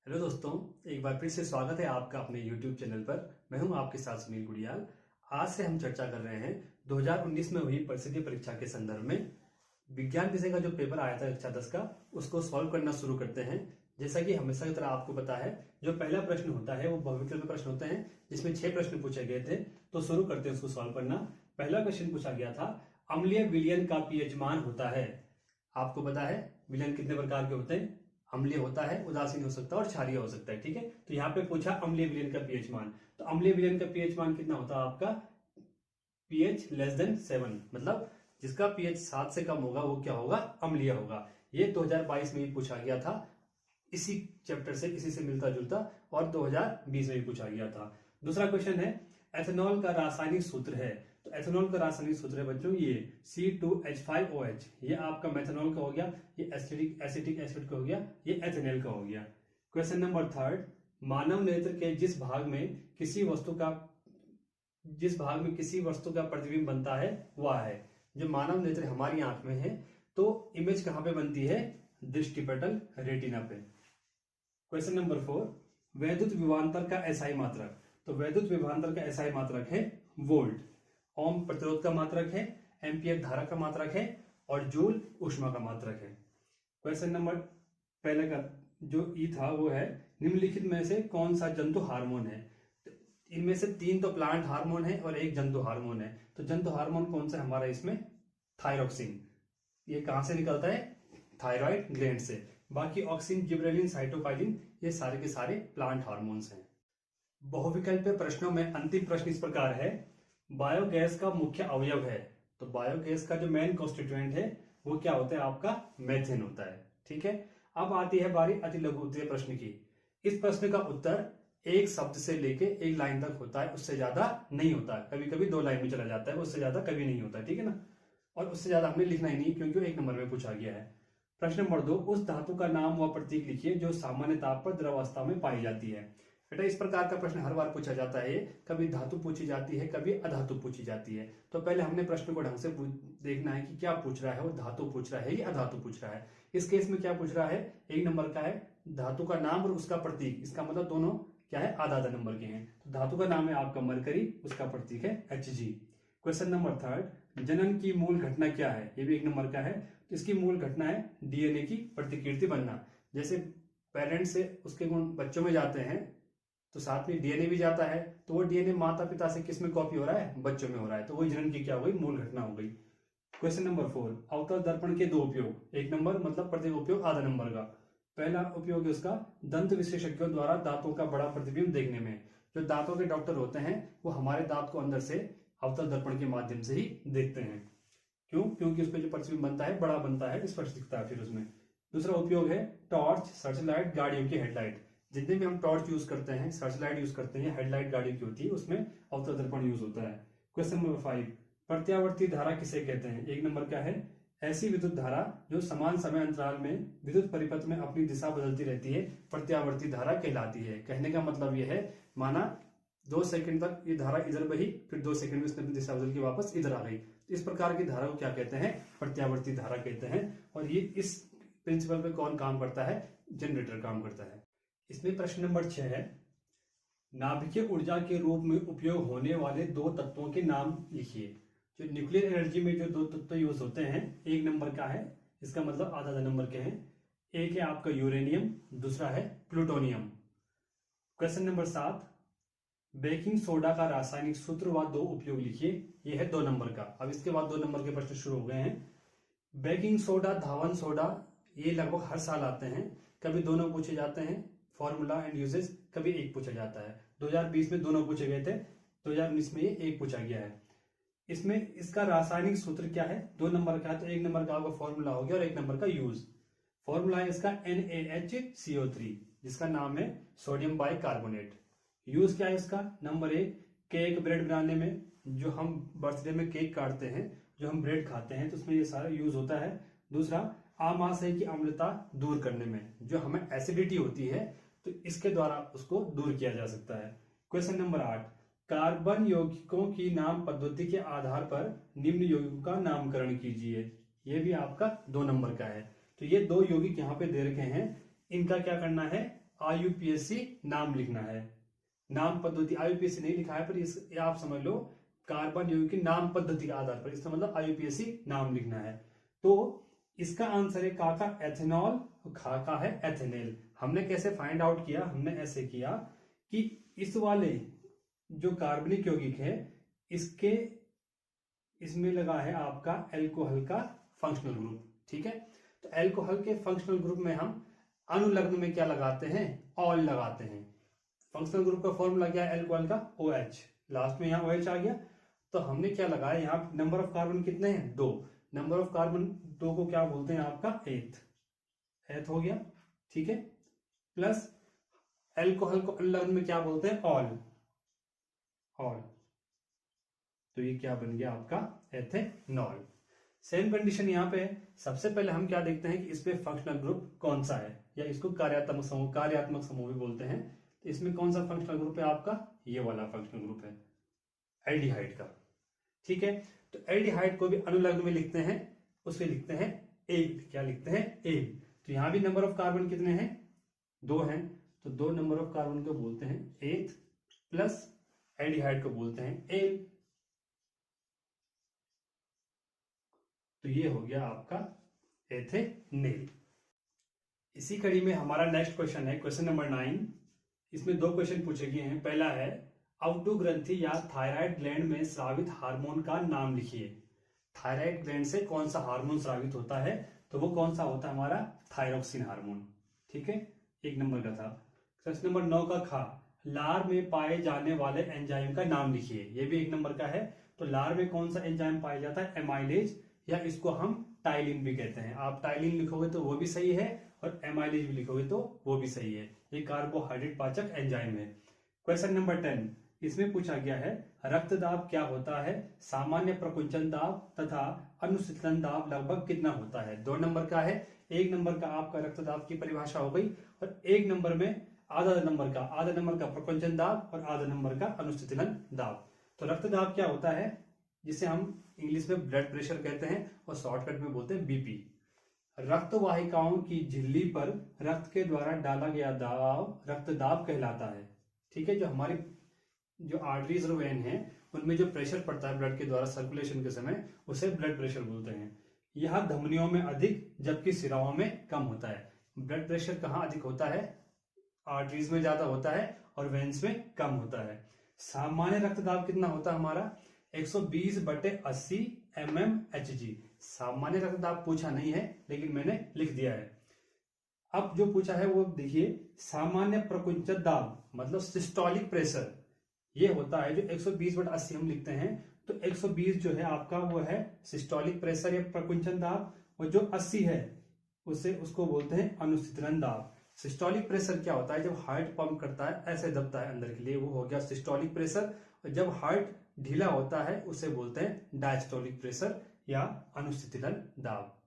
Hello दोस्तों, एक बार फिर से स्वागत है आपका अपने YouTube चैनल पर। मैं हूं आपके साथ सुनील गुड़ियाल। आज से हम चर्चा कर रहे हैं 2019 में हुई परिषदीय परीक्षा के संदर्भ में विज्ञान विषय का जो पेपर आया था कक्षा 10 का, उसको सॉल्व करना शुरू करते हैं। जैसा कि हमेशा की तरह आपको पता है, जो पहला प्रश्न होता है वो बहुविकल्पीय प्रश्न होते हैं, जिसमें 6 प्रश्न पूछे गए थे। तो शुरू करते हैं उसको सॉल्व करना। पहला क्वेश्चन पूछा गया था, अम्लीय विलयन का पीएच मान होता है। आपको पता है विलयन कितने प्रकार के होते हैं? अम्लीय होता है, उदासीन हो सकता है और क्षारीय हो सकता है। ठीक है, तो यहाँ पे पूछा अम्लीय विलयन का पीएच मान। तो अम्लीय विलयन का पीएच मान कितना होता है आपका? पीएच लेस देन 7, मतलब जिसका पीएच 7 से कम होगा वो क्या होगा? अम्लीय होगा। ये 2022 में भी पूछा गया था, इसी चैप्टर से, इसी से मिलता जुलता, और 2020 में भी पूछा गया था। दूसरा क्वेश्चन है, एथेनॉल का रासायनिक सूत्र है। तो एथेनॉल का रासायनिक सूत्र है बच्चों ये C2H5OH। ये आपका मेथनॉल का हो गया, ये एसिटिक एसिड का हो गया, ये एथेनॉल का हो गया। क्वेश्चन नंबर 3, मानव नेत्र के जिस भाग में किसी वस्तु का प्रतिबिंब बनता है वह है। जो मानव नेत्र हमारी आंख में है, तो इमेज कहां पे बनती है? दृष्टिपटल, रेटिना पे। क्वेश्चन नंबर 4, वैद्युत विभवांतर का एसआई मात्रक। तो वैद्युत विभवांतर का एसआई मात्रक है वोल्ट। ओम प्रतिरोध का मात्रक है, एम्पियर धारा का मात्रक है, और जूल ऊष्मा का मात्रक है। क्वेश्चन नंबर पहले का जो ई था वो है, निम्नलिखित में से कौन सा जंतु हार्मोन है? इनमें से 3 तो प्लांट हार्मोन है और एक जंतु हार्मोन है। तो जंतु हार्मोन कौन सा हमारा इसमें? थायरोक्सिन। ये कहां से निकलता है? थायराइड ग्लैंड से। बाकी ऑक्सिन, जिबरेलिन, साइटोकाइलिन, ये सारे के सारे प्लांट हार्मोन्स हैं। बहुविकल्पीय प्रश्नों में अंतिम प्रश्न इस प्रकार है, बायोगैस का मुख्य अवयव है। तो बायोगैस का जो मेन कॉन्स्टिट्यूएंट है वो क्या होता है आपका? मीथेन होता है। ठीक है, अब आती है बारी अति लघु उत्तरीय प्रश्न की। इस प्रश्न का उत्तर एक शब्द से लेके एक लाइन तक होता है, उससे ज्यादा नहीं होता। कभी कभी 2 लाइन में चला जाता है, उससे ज्यादा कभी नहीं होता। ठीक है ना, और उससे ज्यादा हमें लिखना ही नहीं, क्योंकि 1 नंबर में पूछा गया है। प्रश्न नंबर 2, उस धातु का नाम व प्रतीक लिखिए जो सामान्य ताप पर द्रवावस्था में पाई जाती है। बेटा, इस प्रकार का प्रश्न हर बार पूछा जाता है। कभी धातु पूछी जाती है, कभी अधातु पूछी जाती है। तो पहले हमने प्रश्न को ढंग से देखना है कि क्या पूछ रहा है, वो धातु पूछ रहा है या अधातु पूछ रहा है। इस केस में क्या पूछ रहा है? 1 नंबर का है धातु का नाम और उसका प्रतीक। इसका मतलब दोनों क्या है? आधा आधा नंबर के हैं। तो धातु का नाम है आपका मरकरी, उसका प्रतीक है Hg। क्वेश्चन नंबर 3, जनन की मूल घटना क्या है? ये भी 1 नंबर का है। तो इसकी मूल घटना है डीएनए की प्रतिकृति बनना। जैसे पेरेंट्स से उसके गुण बच्चों में जाते हैं, तो साथ में डीएनए भी जाता है। तो वो डीएनए माता पिता से किस में कॉपी हो रहा है? बच्चों में हो रहा है। तो वही जनन की क्या हो गई? मूल घटना हो गई। क्वेश्चन नंबर 4, अवतल दर्पण के 2 उपयोग। 1 नंबर मतलब प्रत्येक उपयोग आधा नंबर का। पहला उपयोग है उसका, दंत विशेषज्ञों द्वारा दांतों का बड़ा प्रतिबिंब देखने में। जो दांतों के डॉक्टर होते हैं वो हमारे दांत को अंदर से अवतल दर्पण के माध्यम से ही देखते हैं। क्यों? क्योंकि उस पर जो प्रतिबिंब बनता है बड़ा बनता है, स्पष्ट दिखता है फिर उसमें। दूसरा उपयोग है टॉर्च, सर्च लाइट, गाड़ियों की हेडलाइट। जितने भी हम टॉर्च यूज करते हैं, सर्च लाइट यूज करते हैं, हेडलाइट गाड़ियों की होती है, उसमें अवतल दर्पण यूज होता है। क्वेश्चन नंबर 5, प्रत्यावर्ती धारा किसे कहते हैं? 1 नंबर का है, ऐसी विद्युत धारा जो समान समय अंतराल में विद्युत परिपथ में अपनी दिशा बदलती रहती है, प्रत्यावर्ती धारा कहलाती है। कहने का मतलब यह है, माना 2 सेकंड तक ये धारा इधर बही, फिर 2 सेकंड में इसने अपनी दिशा बदल के वापस इधर आ गई। तो इस प्रकार की धारा को क्या कहते हैं? प्रत्यावर्ती धारा कहते हैं। और ये इस प्रिंसिपल पे कौन काम करता है? जनरेटर काम करता है। इसमें प्रश्न नंबर 6 है, नाभिकीय ऊर्जा के रूप में उपयोग होने वाले 2 तत्वों के नाम लिखिए। जो न्यूक्लियर एनर्जी में जो 2 तत्व यूज होते हैं, 1 नंबर का है, इसका मतलब आधा नंबर के हैं। एक है आपका यूरेनियम, दूसरा है plutonium. Question number 7, baking soda का रासायनिक सूत्र व 2 उपयोग लिखिए। यह है 2 नंबर का। अब इसके बाद 2 नंबर के प्रश्न शुरू हो गए हैं। बेकिंग सोडा, धावन सोडा, ये लगभग हर साल आते हैं। कभी दोनों पूछे जाते हैं, फॉर्मूला एंड यूजेस, कभी एक पूछा जाता है। 2020 में दोनों पूछे गए थे, 2019 में ये एक पूछा गया है। इसमें इसका रासायनिक सूत्र क्या है? 2 नंबर का है, तो 1 नंबर का आपका फॉर्मूला हो गया और 1 नंबर का यूज। फॉर्मूला है इसका NaHCO3, जिसका नाम है सोडियम बाइकार्बोनेट। यूज क्या है इसका? नंबर 1, केक ब्रेड बनाने में, जो हम बर्थडे में केक काटते हैं, जो हम ब्रेड खाते हैं, तो उसमें ये सारा यूज होता है। दूसरा, आमाशय की अम्लता दूर करने में, जो हमें एसिडिटी होती है, तो इसके द्वारा उसको दूर किया जा सकता है। क्वेश्चन नंबर 8, कार्बन यौगिकों की नाम पद्धति के आधार पर निम्न यौगिकों का नामकरण कीजिए। यह भी आपका 2 नंबर का है। तो ये 2 यौगिक यहाँ पे दे रखे हैं, इनका क्या करना है? IUPAC नाम लिखना है। नाम पद्धति IUPAC नहीं लिखा है, पर ये आप समझ लो कार्बन यौगिक की नाम पद्धति के आधार पर, इसका मतलब IUPAC नाम लिखना है। तो इसका आंसर है का एथेनॉल और का है एथेनेल। हमने कैसे फाइंड आउट किया, हमने ऐसे किया कि इस वाले जो कार्बनिक यौगिक है इसमें लगा है आपका एल्कोहल का फंक्शनल ग्रुप, ठीक है। तो एल्कोहल के फंक्शनल ग्रुप में हम अनुलग्न में क्या लगाते हैं, ऑल लगाते हैं। फंक्शनल ग्रुप का फॉर्मूला क्या है एल्कोहल का, OH, लास्ट में यहाँ OH आ गया। तो हमने क्या लगाया, यहाँ नंबर ऑफ कार्बन कितने हैं, 2। नंबर ऑफ कार्बन 2 को क्या बोलते हैं आपका एथ हो गया, ठीक है। प्लस एल्कोहल को अनुलग्न में क्या बोलते हैं, ऑल। तो ये क्या बन गया आपका एथेनॉल। सेम कंडीशन यहाँ पे है। सबसे पहले हम क्या देखते हैं कि इसमें फंक्शनल ग्रुप कौन सा है, या इसको कार्यात्मक समूह भी बोलते हैं। तो इसमें कौन सा फंक्शनल ग्रुप है आपका, ये वाला फंक्शनल ग्रुप है एल्डिहाइड का, ठीक है। तो एल्डिहाइड को भी अनुलग्न में लिखते हैं, उसमें लिखते हैं एल, क्या लिखते हैं एल। तो यहाँ भी नंबर ऑफ कार्बन कितने हैं, 2 हैं। तो 2 नंबर ऑफ कार्बन को बोलते हैं एथ, प्लस एल्डिहाइड को बोलते हैं एल। तो ये हो गया आपका एथेनेल। इसी कड़ी में हमारा नेक्स्ट क्वेश्चन है क्वेश्चन नंबर 9। इसमें 2 क्वेश्चन पूछे गए हैं। पहला है अवटु ग्रंथि या थायराइड ग्लैंड में स्रावित हार्मोन का नाम लिखिए। थायराइड ग्लैंड से कौन सा हार्मोन स्रावित होता है, तो वो कौन सा होता है हमारा थायरोक्सिन हार्मोन, ठीक है। 1 नंबर का था। क्वेश्चन नंबर 9 का खा, लार में पाए जाने वाले एंजाइम का नाम लिखिए। ये भी 1 नंबर का है। तो लार में कौन सा एंजाइम पाया जाता है, एमाइलेज, या इसको हम टाइलिन भी कहते हैं। आप टाइलिन लिखोगे तो वो भी सही है, और एमाइलेज भी लिखोगे तो वो भी सही है। ये कार्बोहाइड्रेट पाचक एंजाइम है। क्वेश्चन नंबर 10, इसमें पूछा गया है रक्तदाब क्या होता है, सामान्य प्रकुंचन दाब तथा अनुशीतलन दाब लगभग कितना होता है। 2 नंबर का है। 1 नंबर का आपका रक्तदाब की परिभाषा हो गई, और 1 नंबर में आधा नंबर का प्रकुंचन दाब और आधा नंबर का अनुशीतलन दाब। तो रक्तदाब क्या होता है, जिसे हम इंग्लिश में ब्लड प्रेशर कहते हैं और शॉर्टकट में बोलते हैं BP। रक्त वाहिकाओं की झिल्ली पर रक्त के द्वारा डाला गया दाब रक्तदाब कहलाता है, ठीक है। जो हमारी जो आर्टरीज और वेन है उनमें जो प्रेशर पड़ता है ब्लड के द्वारा सर्कुलेशन के समय, उसे ब्लड प्रेशर बोलते हैं। यह धमनियों में अधिक जबकि सिराओं में कम होता है। ब्लड प्रेशर कहाँ अधिक होता है, आर्टरीज में ज्यादा होता है और वेन्स में कम होता है। सामान्य रक्तदाब कितना होता है हमारा, 120/80 mmHg। सामान्य रक्तदाब पूछा नहीं है, लेकिन मैंने लिख दिया है। अब जो पूछा है वो देखिए, सामान्य प्रकुंचन दाब मतलब सिस्टोलिक प्रेशर, ये होता है जो 120/80 हम लिखते हैं। तो 120 जो है आपका वो है सिस्टोलिक प्रेशर या प्रकुंचन दाब, और जो 80 है उसको बोलते हैं अनुशीतलन दाब। सिस्टोलिक प्रेशर क्या होता है, जब हार्ट पंप करता है ऐसे दबता है अंदर के लिए, वो हो गया सिस्टोलिक प्रेशर। और जब हार्ट ढीला होता है उसे बोलते हैं डायस्टोलिक प्रेशर या अनुशीतलन दाब।